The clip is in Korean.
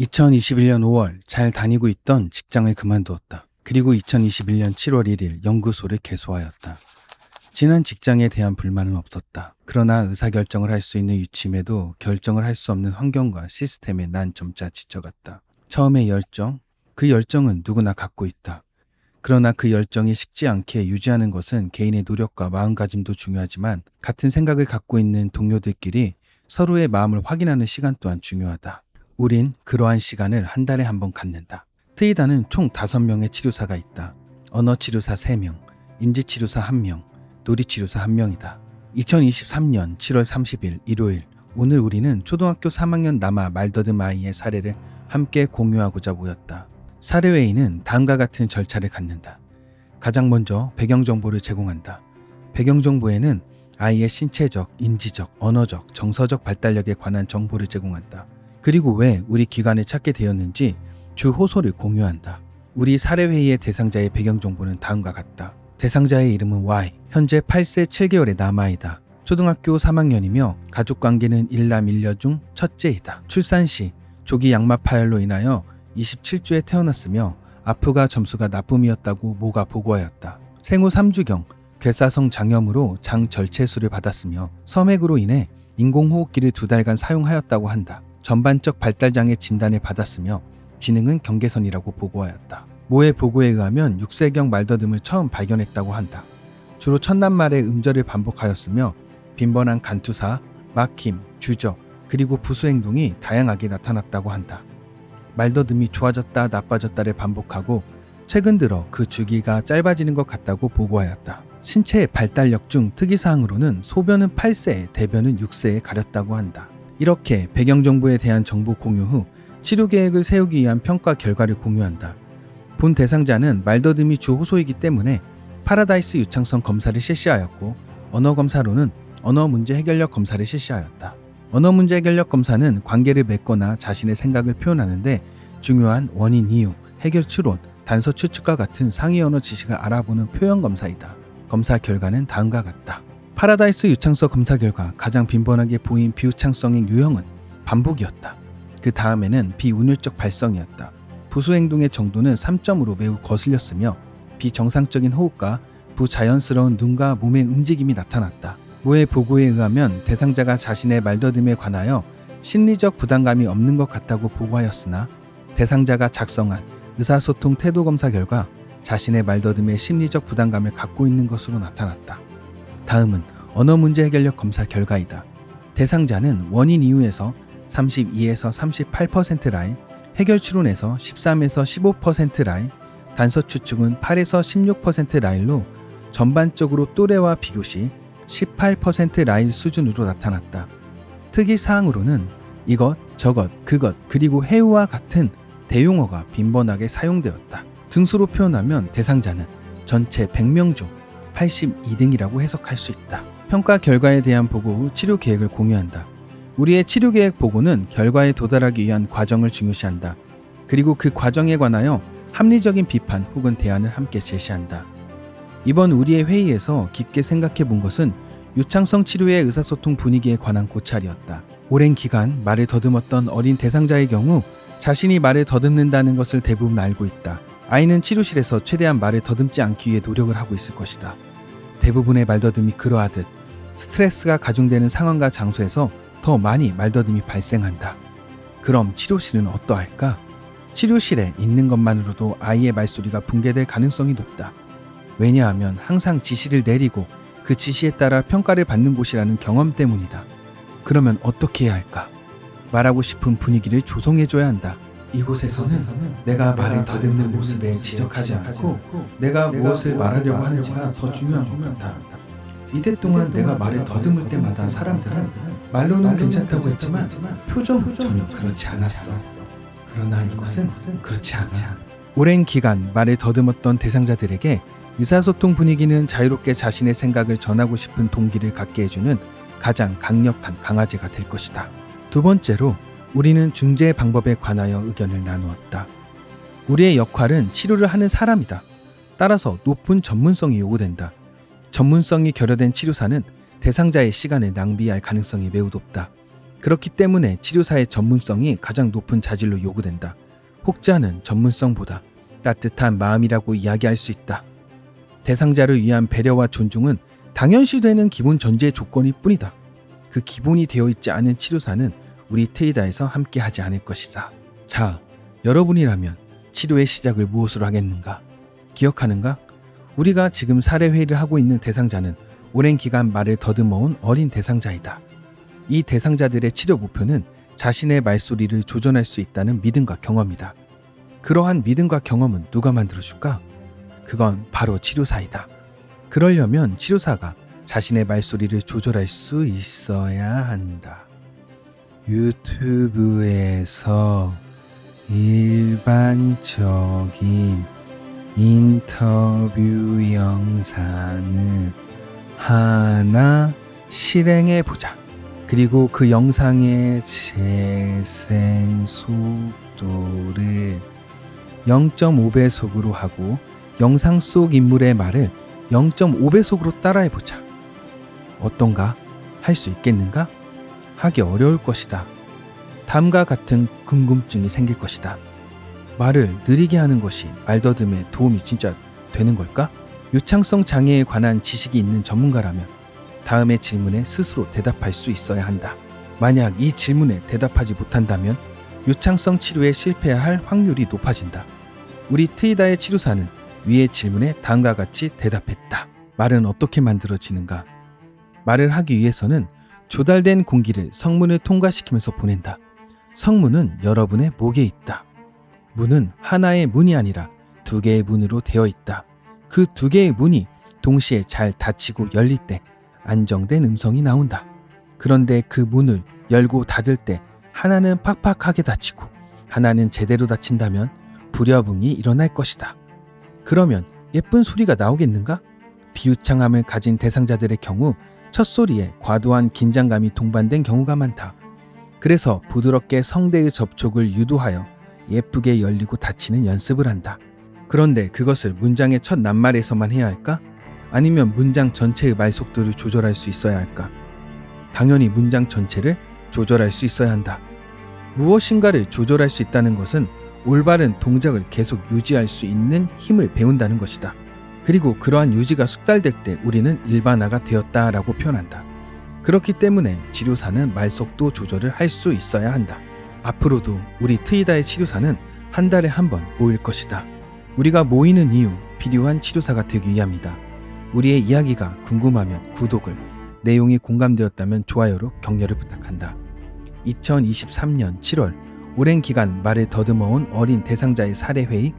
2021년 5월 잘 다니고 있던 직장을 그만두었다. 그리고 2021년 7월 1일 연구소를 개소하였다. 지난 직장에 대한 불만은 없었다. 그러나 의사결정을 할 수 있는 위치임에도 결정을 할 수 없는 환경과 시스템에 난 점차 지쳐갔다. 처음에 열정, 그 열정은 누구나 갖고 있다. 그러나 그 열정이 식지 않게 유지하는 것은 개인의 노력과 마음가짐도 중요하지만 같은 생각을 갖고 있는 동료들끼리 서로의 마음을 확인하는 시간 또한 중요하다. 우린 그러한 시간을 한 달에 한 번 갖는다. 트이다는 총 5명의 치료사가 있다. 언어치료사 3명, 인지치료사 1명, 놀이치료사 1명이다. 2023년 7월 30일 일요일, 오늘 우리는 초등학교 3학년 남아 말더듬 아이의 사례를 함께 공유하고자 모였다. 사례회의는 다음과 같은 절차를 갖는다. 가장 먼저 배경정보를 제공한다. 배경정보에는 아이의 신체적, 인지적, 언어적, 정서적 발달력에 관한 정보를 제공한다. 그리고 왜 우리 기관을 찾게 되었는지 주 호소를 공유한다. 우리 사례회의의 대상자의 배경정보는 다음과 같다. 대상자의 이름은 Y, 현재 8세 7개월의 남아이다. 초등학교 3학년이며 가족관계는 일남 일녀 중 첫째이다. 출산 시 조기 양막 파열로 인하여 27주에 태어났으며 아프가 점수가 나쁨이었다고 모가 보고하였다. 생후 3주경 괴사성 장염으로 장 절체술을 받았으며 섬액으로 인해 인공호흡기를 2달간 사용하였다고 한다. 전반적 발달장애 진단을 받았으며 지능은 경계선이라고 보고하였다. 모의 보고에 의하면 6세경 말더듬을 처음 발견했다고 한다. 주로 첫날 말에 음절을 반복하였으며 빈번한 간투사, 막힘, 주저, 그리고 부수 행동이 다양하게 나타났다고 한다. 말더듬이 좋아졌다 나빠졌다를 반복하고 최근 들어 그 주기가 짧아지는 것 같다고 보고하였다. 신체의 발달력 중 특이사항으로는 소변은 8세, 대변은 6세에 가렸다고 한다. 이렇게 배경정보에 대한 정보 공유 후 치료계획을 세우기 위한 평가 결과를 공유한다. 본 대상자는 말더듬이 주 호소이기 때문에 파라다이스 유창성 검사를 실시하였고 언어검사로는 언어문제 해결력 검사를 실시하였다. 언어문제 해결력 검사는 관계를 맺거나 자신의 생각을 표현하는데 중요한 원인 이유, 해결 추론, 단서 추측과 같은 상위 언어 지식을 알아보는 표현 검사이다. 검사 결과는 다음과 같다. 파라다이스 유창성 검사 결과 가장 빈번하게 보인 비유창성의 유형은 반복이었다. 그 다음에는 비운율적 발성이었다. 부수 행동의 정도는 3점으로 매우 거슬렸으며 비정상적인 호흡과 부자연스러운 눈과 몸의 움직임이 나타났다. 모의 보고에 의하면 대상자가 자신의 말더듬에 관하여 심리적 부담감이 없는 것 같다고 보고하였으나 대상자가 작성한 의사소통 태도검사 결과 자신의 말더듬에 심리적 부담감을 갖고 있는 것으로 나타났다. 다음은 언어문제 해결력 검사 결과이다. 대상자는 원인 이유에서 32에서 38% 라인, 해결 추론에서 13에서 15% 라인, 단서 추측은 8에서 16% 라인로 전반적으로 또래와 비교시 18% 라인 수준으로 나타났다. 특이사항으로는 이것, 저것, 그것, 그리고 해우와 같은 대용어가 빈번하게 사용되었다. 등수로 표현하면 대상자는 전체 100명 중 82등이라고 해석할 수 있다. 평가 결과에 대한 보고 후 치료 계획을 공유한다. 우리의 치료 계획 보고는 결과에 도달하기 위한 과정을 중요시한다. 그리고 그 과정에 관하여 합리적인 비판 혹은 대안을 함께 제시한다. 이번 우리의 회의에서 깊게 생각해 본 것은 유창성 치료의 의사소통 분위기에 관한 고찰이었다. 오랜 기간 말을 더듬었던 어린 대상자의 경우 자신이 말을 더듬는다는 것을 대부분 알고 있다. 아이는 치료실에서 최대한 말을 더듬지 않기 위해 노력을 하고 있을 것이다. 대부분의 말더듬이 그러하듯 스트레스가 가중되는 상황과 장소에서 더 많이 말더듬이 발생한다. 그럼 치료실은 어떠할까? 치료실에 있는 것만으로도 아이의 말소리가 붕괴될 가능성이 높다. 왜냐하면 항상 지시를 내리고 그 지시에 따라 평가를 받는 곳이라는 경험 때문이다. 그러면 어떻게 해야 할까? 말하고 싶은 분위기를 조성해줘야 한다. 이곳에서는 내가 말을 더듬는 모습에 지적하지 않고 내가 무엇을 말하려고 하는지가 더 중요한 것 같아. 이때 동안 내가 말을 더듬을 때마다 사람들은 말로는 괜찮다고 했지만 표정은 전혀 그렇지 않았어. 그러나 이곳은 그렇지 않아. 오랜 기간 말을 더듬었던 대상자들에게 의사소통 분위기는 자유롭게 자신의 생각을 전하고 싶은 동기를 갖게 해주는 가장 강력한 강화제가 될 것이다. 두 번째로 우리는 중재 방법에 관하여 의견을 나누었다. 우리의 역할은 치료를 하는 사람이다. 따라서 높은 전문성이 요구된다. 전문성이 결여된 치료사는 대상자의 시간을 낭비할 가능성이 매우 높다. 그렇기 때문에 치료사의 전문성이 가장 높은 자질로 요구된다. 혹자는 전문성보다 따뜻한 마음이라고 이야기할 수 있다. 대상자를 위한 배려와 존중은 당연시되는 기본 전제 조건일 뿐이다. 그 기본이 되어 있지 않은 치료사는 우리 트이다에서 함께 하지 않을 것이다. 자, 여러분이라면 치료의 시작을 무엇으로 하겠는가? 기억하는가? 우리가 지금 사례회의를 하고 있는 대상자는 오랜 기간 말을 더듬어온 어린 대상자이다. 이 대상자들의 치료 목표는 자신의 말소리를 조절할 수 있다는 믿음과 경험이다. 그러한 믿음과 경험은 누가 만들어줄까? 그건 바로 치료사이다. 그러려면 치료사가 자신의 말소리를 조절할 수 있어야 한다. 유튜브에서 일반적인 인터뷰 영상을 하나 실행해보자. 그리고 그 영상의 재생 속도를 0.5배속으로 하고 영상 속 인물의 말을 0.5배속으로 따라해보자. 어떤가? 할 수 있겠는가? 하기 어려울 것이다. 다음과 같은 궁금증이 생길 것이다. 말을 느리게 하는 것이 말더듬에 도움이 진짜 되는 걸까? 유창성 장애에 관한 지식이 있는 전문가라면 다음의 질문에 스스로 대답할 수 있어야 한다. 만약 이 질문에 대답하지 못한다면 유창성 치료에 실패할 확률이 높아진다. 우리 트이다의 치료사는 위의 질문에 다음과 같이 대답했다. 말은 어떻게 만들어지는가? 말을 하기 위해서는 조달된 공기를 성문을 통과시키면서 보낸다. 성문은 여러분의 목에 있다. 문은 하나의 문이 아니라 두 개의 문으로 되어 있다. 그 두 개의 문이 동시에 잘 닫히고 열릴 때 안정된 음성이 나온다. 그런데 그 문을 열고 닫을 때 하나는 팍팍하게 닫히고 하나는 제대로 닫힌다면 불여붕이 일어날 것이다. 그러면 예쁜 소리가 나오겠는가? 비유창함을 가진 대상자들의 경우 첫 소리에 과도한 긴장감이 동반된 경우가 많다. 그래서 부드럽게 성대의 접촉을 유도하여 예쁘게 열리고 닫히는 연습을 한다. 그런데 그것을 문장의 첫 낱말에서만 해야 할까? 아니면 문장 전체의 말 속도를 조절할 수 있어야 할까? 당연히 문장 전체를 조절할 수 있어야 한다. 무엇인가를 조절할 수 있다는 것은 올바른 동작을 계속 유지할 수 있는 힘을 배운다는 것이다. 그리고 그러한 유지가 숙달될 때 우리는 일반화가 되었다라고 표현한다. 그렇기 때문에 치료사는 말속도 조절을 할 수 있어야 한다. 앞으로도 우리 트이다의 치료사는 한 달에 한 번 모일 것이다. 우리가 모이는 이유, 필요한 치료사가 되기 위함이다. 우리의 이야기가 궁금하면 구독을, 내용이 공감되었다면 좋아요로 격려를 부탁한다. 2023년 7월 오랜 기간 말을 더듬어온 어린 대상자의 사례회의